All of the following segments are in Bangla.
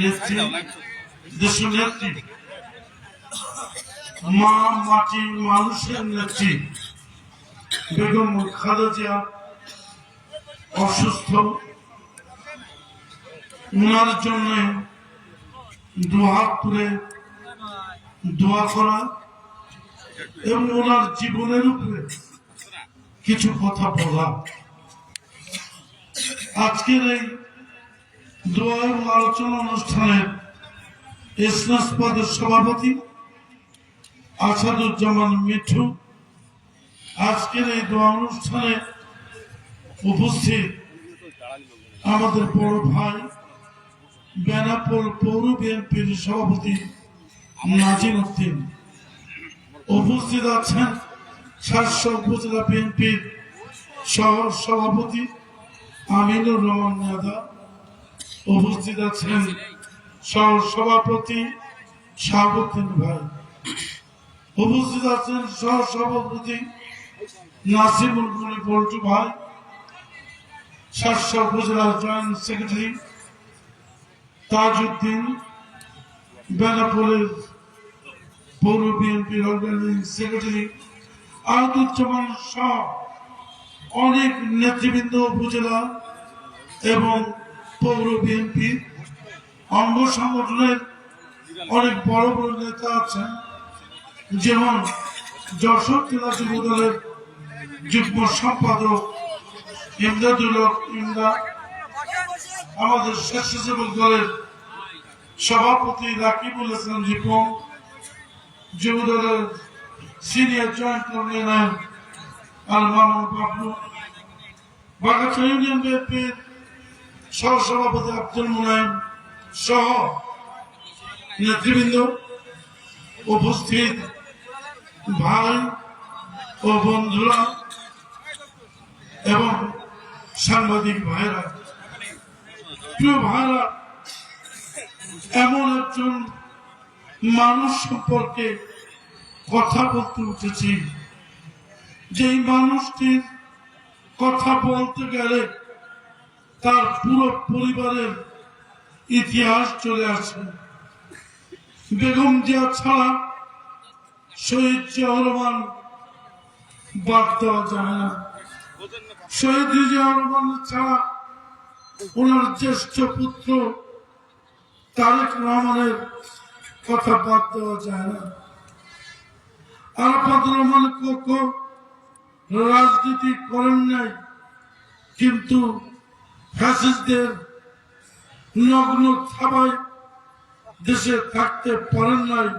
নেত্রী, দেশনেত্রী, মা মাটি মানুষের নেত্রী বেগম খালেদা জিয়া অসুস্থ। ওনার জন্য দুহাত তুলে দোয়া করা এবং ওনার জীবনের উপরে কিছু কথা বলা। আজকের এই দোয়া এবং আলোচনা অনুষ্ঠানের স্নাসপদের সভাপতি আসাদুজ্জামান মিঠু, আজকের এই দোয়া অনুষ্ঠানে উপস্থিত আমাদের বড় ভাই বেনাপোল পৌর বিএনপির সভাপতি নাজিম উদ্দিন, উপস্থিত আছেন শার্শা উপজেলা বিএনপির সহ সভাপতি আমিনুর রহমান নেদা, উপস্থিত আছেন সহ সভাপতি শাহাবুদ্দিন ভাই, উপস্থিত আছেন সহ সভাপতি নাসিমুল গনি পল্টু ভাই, শার্শা উপজেলার জয়েন্ট সেক্রেটারি তাজউদ্দিন, বেনাপোলের পৌর বিএনপির অর্গানাইজিং সেক্রেটারি আহমদুজ্জামান সহ অনেক নেতৃবৃন্দ, উপজেলা এবং পৌর বিএনপি অঙ্গ সংগঠনের অনেক বড় বড় নেতা আছেন, যেমন যশোর জেলা যুব দলের যুগ্ম সম্পাদক ইমদাদুল হক ইমদাদ, আমাদের স্বেচ্ছাসেবক দলের সভাপতি রাকিবুল ইসলাম রিপন, যুব দলের senior joint convenor Al Mamun Bablu, বাগাছা union বিএনপির সহসভাপতি আব্দুল মুনাইম সহ নেতৃবৃন্দ, উপস্থিত ভাই ও বন্ধুরা এবং সাংবাদিক ভাইরা, প্রিয় ভাইরা, এমন একজন মানুষ সম্পর্কে কথা বলতে উঠেছি যেই মানুষটির কথা বলতে গেলে তার পুরো পরিবারের ইতিহাস চলে আসে। বেগম জিয়া ছাড়া শহীদ জিয়াউর রহমান বাদ দেওয়া যায় না, শহীদ জিয়াউর রহমান ছাড়া ওনার জ্যেষ্ঠ পুত্র তারেক রহমানের কথা বাদ দেওয়া যায় না। আরাফাত রহমান কোকো রাজনীতি করেন নাই, কিন্তু ফ্যাসিস্টদের নগ্ন থাবায় দেশে থাকতে পারেন নাই,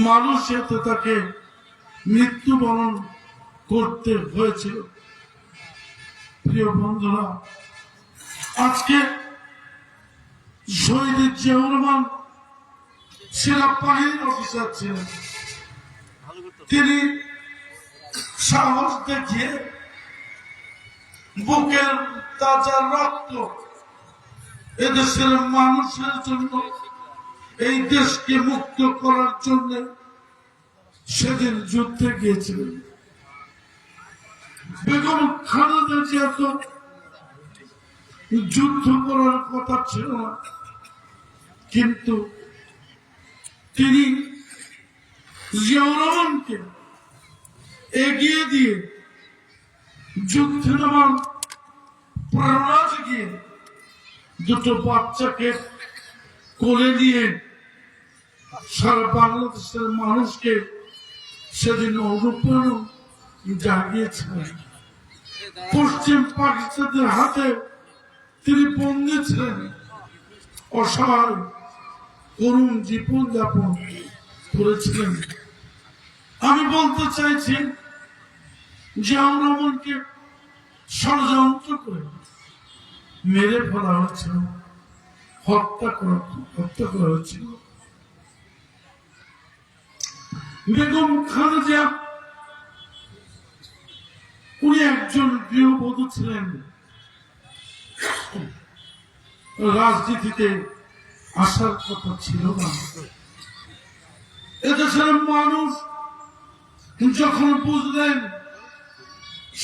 মানুষ এতে তাকে মৃত্যুবরণ করতে হয়েছিল। প্রিয় বন্ধুরা, আজকে শহীদ জিয়াউর রহমান সেনাবাহিনীর অফিসার ছিলেন। তিনি সাহস দেখিয়ে বুকের তাজা রক্ত এদেশের মানুষের জন্য, এই দেশকে মুক্ত করার জন্য সেদিন যুদ্ধে গিয়েছিলেন। বেগম খালেদা জিয়া তো যুদ্ধ করার কথা ছিল না, কিন্তু তিনি জিয়াউর রহমানকে এগিয়ে দিয়ে যুদ্ধে নামার প্রেরণা জুগিয়ে দুটো বাচ্চাকে কোলে নিয়ে সারা বাংলাদেশের মানুষকে সেদিন অনুপ্রেরণা জাগিয়েছিলেন। পশ্চিম পাকিস্তানের হাতে তিনি বন্দী ছিলেন, অসহায় করুণ জীবন যাপন করেছিলেন। আমি বলতে চাইছি, জিয়াউর রহমানকে ষড়যন্ত্র করে মেরে ফেলা হয়েছিল, হত্যা করা হয়েছিল। বেগম খালেদা জিয়া উনি একজন গৃহবধূ ছিলেন, রাজনীতিতে আসার কথা ছিল না। এদেশের মানুষ যখন বুঝলেন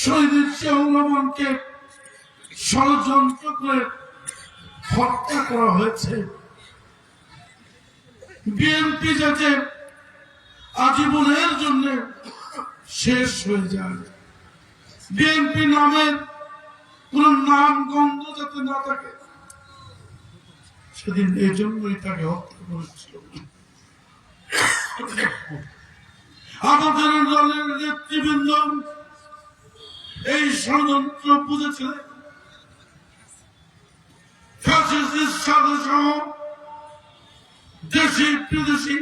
শহীদ জিয়াউর রহমানকে ষড়যন্ত্র করে হত্যা করা হয়েছে। বিএনপি যাতে আজীবনের জন্য শেষ হয়ে যায়, বিএনপি নামের কোন নাম গন্ধ যাতে না থাকে, সেদিন এই জন্যই তাকে হত্যা করেছিল। আমাদের দলের নেতৃবৃন্দ এই ষড়যন্ত্র বুঝেছিলেন। দেশি বিদেশি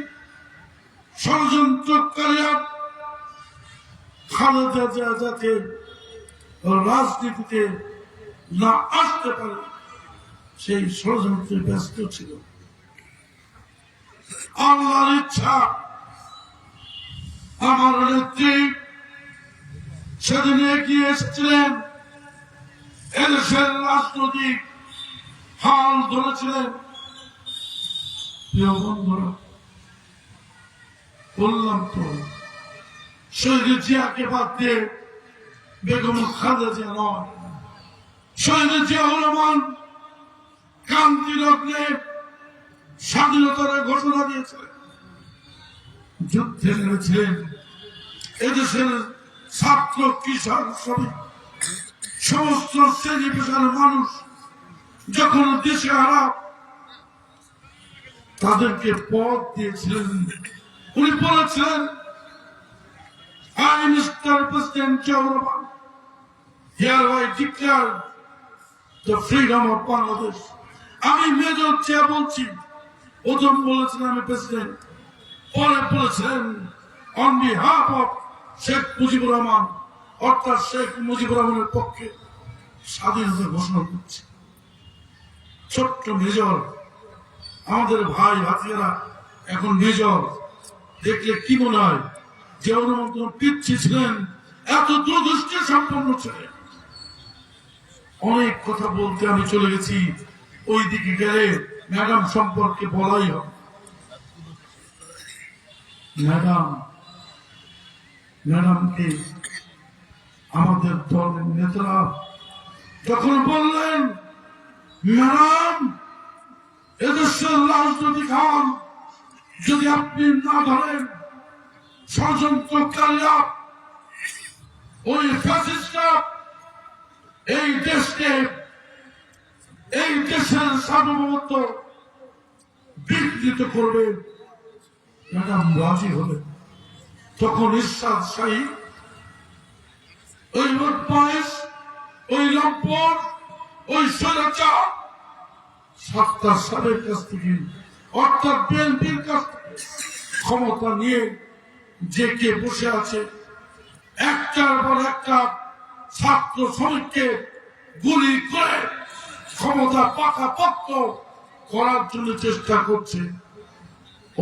ষড়যন্ত্রকারীরা খালেদা জিয়া যাতে রাজনীতিতে না আসতে পারে সেই ষড়যন্ত্রে ব্যস্ত ছিল। আল্লাহর ইচ্ছা আমার নেত্রী সেদিন এগিয়ে এসেছিলেন, এদেশের রাজনৈতিক হাল ধরেছিলেন। প্রিয় বন্ধুরা, বললাম তো শহীদ জিয়াকে বাদ দিয়ে বেগম খালেদা জিয়া নয়, শহীদ জিয়াউর রহমান ক্রান্তি লগ্নে স্বাধীনতার ঘোষণা দিয়েছিলেন, যুদ্ধে নেমেছিলেন। এদেশের ছাত্র, কৃষক, শ্রমিক সমস্ত শ্রেণী পেশার মানুষ যখন দেশে হারা, তাদেরকে পথ দিয়েছিলেন। উনি বলেছিলেন, I, Mr. President Jiaur Rahman, hereby declare the freedom of Bangladesh. আমি মেজর চেয়ে বলছি, প্রথম বলেছিলেন আমি প্রেসিডেন্ট, পরে বলেছিলেন on behalf of Sheikh Mujibur Rahman, অর্থাৎ শেখ মুজিবুর রহমানের পক্ষে স্বাধীনতা ঘোষণা করছি। ছোট্ট মেজর, আমাদের ভাই ভাতিয়েরা এখন মেজর, দেখলে কি মনে হয় জিয়াউর রহমান কোন পিচ্ছি ছিলেন? এত দূরদৃষ্টি সম্পন্ন ছিলেন। অনেক কথা বলতে আমি চলে গেছি, ওই দিকে গেলে ম্যাডাম সম্পর্কে বলাই হবে। ম্যাডামকে আমাদের দলের নেতারা যখন বললেন, ম্যাডাম এদেশের রাজনৈতিক হাল যদি আপনি না ধরেন, ষড়যন্ত্রকারীরা, ওই ফ্যাসিস্টরা এই দেশকে, এই দেশের সার্বভৌমত্ব বিকৃত করবে। ম্যাডাম রাজি হলেন। তখন ইরশাদ শাহী, ওই বদমাইশ, ওই লম্পট, ওই স্বৈরাচার সাতটা সালের কাছ থেকে, অর্থাৎ বিএনপির কাছ থেকে ক্ষমতা নিয়ে যে কে বসে আছে, একটার পর একটা ছাত্র শ্রমিককে গুলি করে ক্ষমতা পাকাপোক্ত করার জন্য চেষ্টা করছে।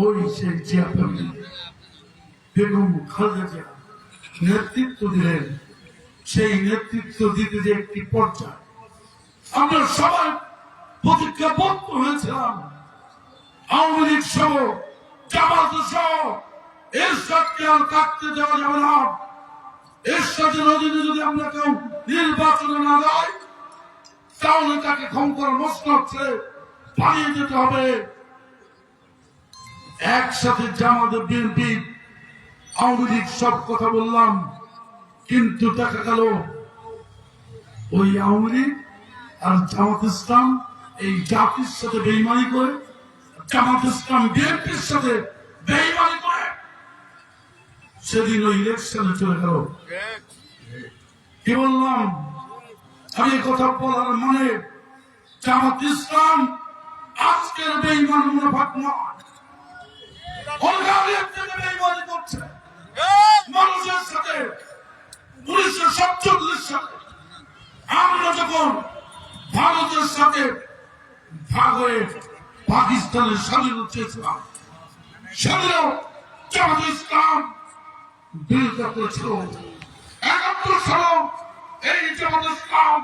ওই সেই জিয়া ফ্যামিলি, বেগম খালেদা জিয়া নেতৃত্ব দিলেন। সেই নেতৃত্ব দিতে যে একটি পর্যায়ে আমরা সবাই প্রতিজ্ঞাবদ্ধ হয়েছিলাম, আওয়ামী লীগ সহ, জামাত সহ, এরশাদকে আর থাকতে দেওয়া যাবে না। এরশাদের অধীনে যদি আমরা কেউ নির্বাচনে না যাই, তাহলে তাকে ক্ষমতার মসনদ ছেড়ে পালিয়ে যেতে হবে। একসাথে জামাতে, বিএনপি, আওয়ামী লীগ সব কথা বললাম, কিন্তু দেখা গেল ওই আওয়ামী লীগ আর জামাত ইসলাম এই জাতির সাথে বেইমানি করে, জামাত ইসলাম বিএনপির সাথে বেইমানি করে সেদিন ওই ইলেকশনে চলে গেল। কি বললাম আমি? কথা বলার মানে জামাত ইসলাম আজকের বেইমান মুনাফাক নয়, বেইমানি করছে মানুষের সাথে। 1947 সালে আমরা যখন ভারতের সাথে ভাগ হয়ে পাকিস্তানের স্বাধীনতা চেয়েছিলাম, সেদিনও জামাত ইসলাম বিরোধিতা করেছিল। 71 সালে এই জামাত ইসলাম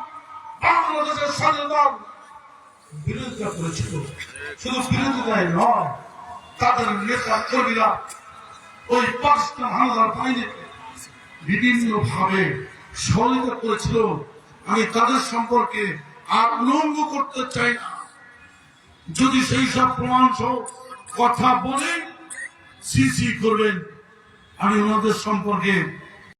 বাংলাদেশের স্বাধীনতার বিরোধিতা করেছিল। শুধু বিরোধিতাই নয়, তাদের নেতা কর্মীরা ওই পাকিস্তান হামলার বাহিনীকে বিভিন্ন ভাবে সহযোগিতা করেছিল। আমি তাদের সম্পর্কে আর উলঙ্গ করতে চাই না, যদি সেই সব প্রমাণ সহ কথা বলে সিসি করবেন। আমি ওনাদের সম্পর্কে